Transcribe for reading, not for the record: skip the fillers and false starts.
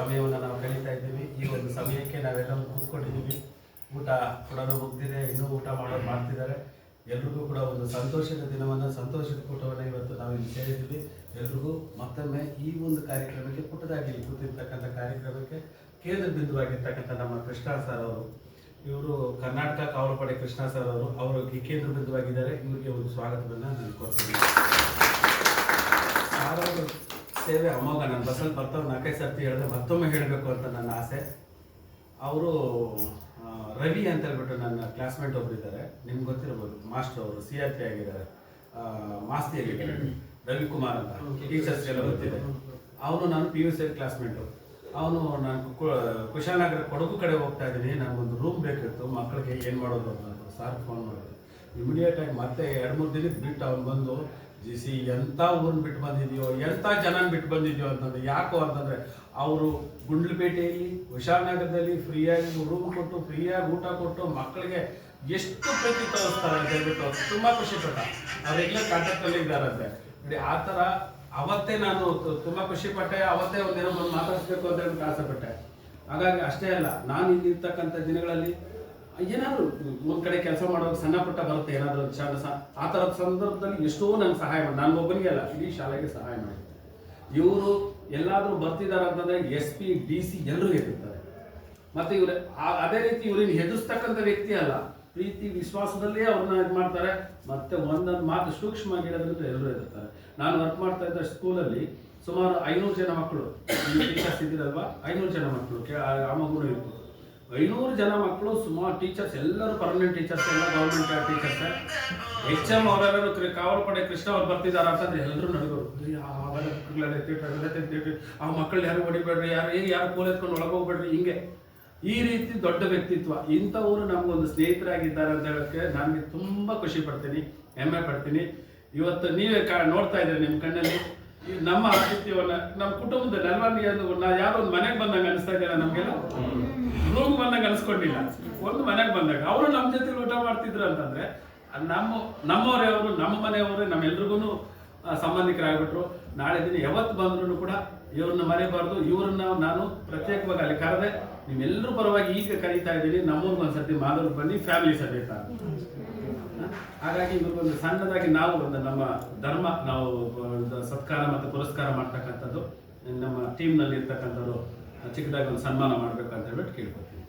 ಸಮಯವನ್ನು ನಾವು ಕಳೀತಾ ಇದ್ದೀವಿ. ಈ ಒಂದು ಸಮಯಕ್ಕೆ ನಾವೆಲ್ಲರೂ ಕೂತ್ಕೊಂಡಿದ್ದೀವಿ. ಊಟ ಕೂಡ ಮುಗ್ದಿದೆ, ಇನ್ನೂ ಊಟ ಮಾಡ್ತಿದ್ದಾರೆ. ಎಲ್ರಿಗೂ ಕೂಡ ಒಂದು ಸಂತೋಷದ ದಿನವನ್ನು, ಸಂತೋಷದ ಕೂಟವನ್ನು ಇವತ್ತು ನಾವು ಇಲ್ಲಿ ಸೇರಿದ್ದೀವಿ. ಎಲ್ರಿಗೂ ಮತ್ತೊಮ್ಮೆ ಈ ಒಂದು ಕಾರ್ಯಕ್ರಮಕ್ಕೆ ಪುಟ್ಟದಾಗಿ ಕೂತಿರ್ತಕ್ಕಂಥ ಕಾರ್ಯಕ್ರಮಕ್ಕೆ ಕೇಂದ್ರ ಬಿಂದುವಾಗಿರ್ತಕ್ಕಂಥ ನಮ್ಮ ಕೃಷ್ಣ ಸರ್ ಅವರು, ಇವರು ಕರ್ನಾಟಕ ಕಾವಲುಪಡೆ ಕೃಷ್ಣ ಸರ್ ಅವರು ಈ ಕೇಂದ್ರ ಬಿಂದುವಾಗಿದ್ದಾರೆ. ಇವರಿಗೆ ಒಂದು ಸ್ವಾಗತವನ್ನು ನಾನು ಕೊಡ್ತೀನಿ. ಸೇವೆ ಅಮೋಘ. ನಾನು ಬಸ್ಸಲ್ಲಿ ಬರ್ತಾವೆ 4-5 ಸರ್ತಿ ಹೇಳಿದೆ, ಮತ್ತೊಮ್ಮೆ ಹೇಳಬೇಕು ಅಂತ ನನ್ನ ಆಸೆ. ಅವರು ರವಿ ಅಂತ ಹೇಳ್ಬಿಟ್ಟು ನನ್ನ ಕ್ಲಾಸ್ಮೇಟ್ ಒಬ್ರು ಇದ್ದಾರೆ, ನಿಮ್ಗೆ ಗೊತ್ತಿರ್ಬೋದು. ಮಾಸ್ಟರ್ ಅವರು CRP ಆಗಿದ್ದಾರೆ, ಮಾಸ್ತಿ ಆಗಿದ್ದಾರೆ, ರವಿಕುಮಾರ್ ಅಂತ, ಟೀಚರ್ಸ್ ಎಲ್ಲ ಗೊತ್ತಿದೆ. ಅವನು ನಾನು PUC ಕ್ಲಾಸ್ಮೇಟು. ಅವನು ನಾನು ಕುಶಾಲನಗರ ಕೊಡಗು ಕಡೆ ಹೋಗ್ತಾ ಇದ್ದೀನಿ, ನನಗೊಂದು ರೂಮ್ ಬೇಕಿತ್ತು, ಮಕ್ಕಳಿಗೆ ಏನು ಮಾಡೋದು ಅಂತ ಸಾರ್ ಫೋನ್ ಮಾಡಿದ್ರು. ಇಮಿಡಿಯೇಟಾಗಿ ಮತ್ತೆ 2-3 ದಿನಕ್ಕೆ ಬಿಟ್ಟು ಅವ್ನು ಬಂದು, ಜಿಸಿ ಎಂಥ ಊರನ್ನ ಬಿಟ್ಟು ಬಂದಿದೆಯೋ, ಎಂಥ ಜನನ ಬಿಟ್ಟು ಬಂದಿದೆಯೋ ಅಂತಂದ್ರೆ, ಯಾಕೋ ಅಂತಂದರೆ ಅವರು ಗುಂಡ್ಲುಪೇಟೆಯಲ್ಲಿ ಕುಶಾಲನಗರದಲ್ಲಿ ಫ್ರೀಯಾಗಿ ರೂಮ್ ಕೊಟ್ಟು, ಫ್ರೀಯಾಗಿ ಊಟ ಕೊಟ್ಟು, ಮಕ್ಕಳಿಗೆ ಎಷ್ಟು ಪ್ರೀತಿ ತೋರಿಸ್ತಾರೆ ಅಂತ ಹೇಳ್ಬಿಟ್ಟು ತುಂಬ ಖುಷಿಪಟ್ಟ. ಅವರೆಲ್ಲ ಕಾಂಟ್ಯಾಕ್ಟಲ್ಲಿ ಇದ್ದಾರಂತೆ ನೋಡಿ. ಆ ಥರ ಅವತ್ತೇ ನಾನು ತುಂಬ ಖುಷಿಪಟ್ಟೆ. ಅವತ್ತೇ ಒಂದೇನೋ ಬಂದು ಮಾತಾಡಿಸ್ಬೇಕು ಅಂತ ಹೇಳಿ ಆಸೆಪಟ್ಟೆ. ಹಾಗಾಗಿ ಅಷ್ಟೇ ಅಲ್ಲ, ನಾನು ಇಲ್ಲಿರ್ತಕ್ಕಂಥ ದಿನಗಳಲ್ಲಿ ಏನಾದರೂ ಒಂದು ಕಡೆ ಕೆಲಸ ಮಾಡೋದು ಸಣ್ಣ ಪುಟ್ಟ ಬರುತ್ತೆ, ಏನಾದರೂ ಆ ಥರದ ಸಂದರ್ಭದಲ್ಲಿ ಎಷ್ಟೋ ನನಗೆ ಸಹಾಯ ಮಾಡಿ, ನಾನು ಒಬ್ಬನಿಗೆ ಅಲ್ಲ, ಇಡೀ ಶಾಲೆಗೆ ಸಹಾಯ ಮಾಡಿದ್ದೆ. ಇವರು ಎಲ್ಲಾದರೂ ಬರ್ತಿದ್ದಾರೆ ಅಂತಂದರೆ SP DC ಎಲ್ಲರೂ ಹೆದರ್ತಾರೆ. ಮತ್ತು ಇವರು ಅದೇ ರೀತಿ ಇವ್ರನ್ನ ಹೆದರ್ಸ್ತಕ್ಕಂಥ ವ್ಯಕ್ತಿ ಅಲ್ಲ, ಪ್ರೀತಿ ವಿಶ್ವಾಸದಲ್ಲೇ ಅವ್ರನ್ನ ಇದು ಮಾಡ್ತಾರೆ. ಮತ್ತು ಒಂದೊಂದು ಮಾತು ಸೂಕ್ಷ್ಮವಾಗಿ ಹೇಳೋದ್ರಿಂದ ಎಲ್ಲರೂ ಹೆದರ್ತಾರೆ. ನಾನು ವರ್ಕ್ ಮಾಡ್ತಾ ಇದ್ದ ಸ್ಕೂಲಲ್ಲಿ ಸುಮಾರು 500 ಜನ ಮಕ್ಕಳು, ಟೀಚರ್ಸ್ ಇದ್ದಿರಲ್ವಾ, 500 ಜನ ಮಕ್ಕಳು, ಆ ಮಗುನು ಇತ್ತು. 500 ಜನ ಮಕ್ಕಳು, ಸುಮಾರು ಟೀಚರ್ಸ್ ಎಲ್ಲರೂ ಪರ್ಮನೆಂಟ್ ಟೀಚರ್ಸ್, ಎಲ್ಲ ಗೌರ್ಮೆಂಟ್ ಟೀಚರ್ಸ್. HM ಅವರೆಲ್ಲರೂ ಕಾವಲುಪಡೆ ಕೃಷ್ಣ ಅವ್ರು ಬರ್ತಿದ್ದಾರೆ ಅಂತಂದ್ರೆ ಎಲ್ಲರೂ ನಡಗೋರು. ಆ ಮಕ್ಕಳು ಯಾರು ಹೊಡಿಬೇಡ್ರಿ, ಯಾರು ಕೋಲ್ ಎತ್ಕೊಂಡು ಒಳಗೋಗ್ಬೇಡ್ರಿ, ಹಿಂಗೆ ಈ ರೀತಿ ದೊಡ್ಡ ವ್ಯಕ್ತಿತ್ವ. ಇಂಥವರು ನಮಗೊಂದು ಸ್ನೇಹಿತರಾಗಿದ್ದಾರೆ ಅಂತ ಹೇಳೋಕ್ಕೆ ನನಗೆ ತುಂಬ ಖುಷಿ ಪಡ್ತೀನಿ, ಹೆಮ್ಮೆ ಪಡ್ತೀನಿ. ಇವತ್ತು ನೀವೇ ನೋಡ್ತಾ ಇದ್ದೀರಿ ನಿಮ್ಮ ಕಣ್ಣಲ್ಲಿ ನಮ್ಮ ಆತಿಥ್ಯವನ್ನು, ನಮ್ಮ ಕುಟುಂಬದಲ್ಲಿ ಅಲ್ವಾ. ಯಾರೋ ಒಂದು ಮನೆಗೆ ಬಂದಂಗೆ ಅನಿಸ್ತಾ ಇದ್ದಾರೆ ನಮಗೆಲ್ಲ. ರೂಮ್ ಬಂದಂಗೆ ಅನಿಸ್ಕೊಂಡಿಲ್ಲ, ಒಂದು ಮನೆಗೆ ಬಂದಾಗ ಅವರು ನಮ್ಮ ಜೊತೆ ಊಟ ಮಾಡ್ತಿದ್ರು ಅಂತಂದ್ರೆ ನಮ್ಮವರೇ ಅವರು, ನಮ್ಮ ಮನೆಯವರೇ, ನಮ್ಮೆಲ್ರಿಗೂ ಸಂಬಂಧಿಕರಾಗ್ಬಿಟ್ರು. ನಾಳೆ ದಿನ ಯಾವತ್ತು ಬಂದ್ರೂ ಕೂಡ ಇವ್ರನ್ನ ಮರೆಯಬಾರ್ದು. ಇವ್ರನ್ನ ನಾನು ಪ್ರತ್ಯೇಕವಾಗಿ ಅಲ್ಲಿ ಕರೆದೆ, ನಿಮ್ಮೆಲ್ಲರೂ ಪರವಾಗಿ ಈಗ ಕರೀತಾ ಇದ್ದೀನಿ, ನಮ್ಮೂರ್ಗೆ ಒಂದ್ಸರ್ತಿ ಮಾದೂರಿಗೆ ಬನ್ನಿ, ಫ್ಯಾಮಿಲಿ ಸಮೇತ. ಹಾಗಾಗಿ ಇವ್ರಿಗೊಂದು ಸಣ್ಣದಾಗಿ ನಾವು ಒಂದು ನಮ್ಮ ಧರ್ಮ, ನಾವು ಸತ್ಕಾರ ಮತ್ತು ಪುರಸ್ಕಾರ ಮಾಡ್ತಕ್ಕಂಥದ್ದು, ನಮ್ಮ ಟೀಮ್ನಲ್ಲಿ ಇರ್ತಕ್ಕಂಥವ್ರು ಚಿಕ್ಕದಾಗಿ ಒಂದು ಸನ್ಮಾನ ಮಾಡಬೇಕು ಅಂತ ಹೇಳ್ಬಿಟ್ಟು ಕೇಳ್ಕೊತೀನಿ.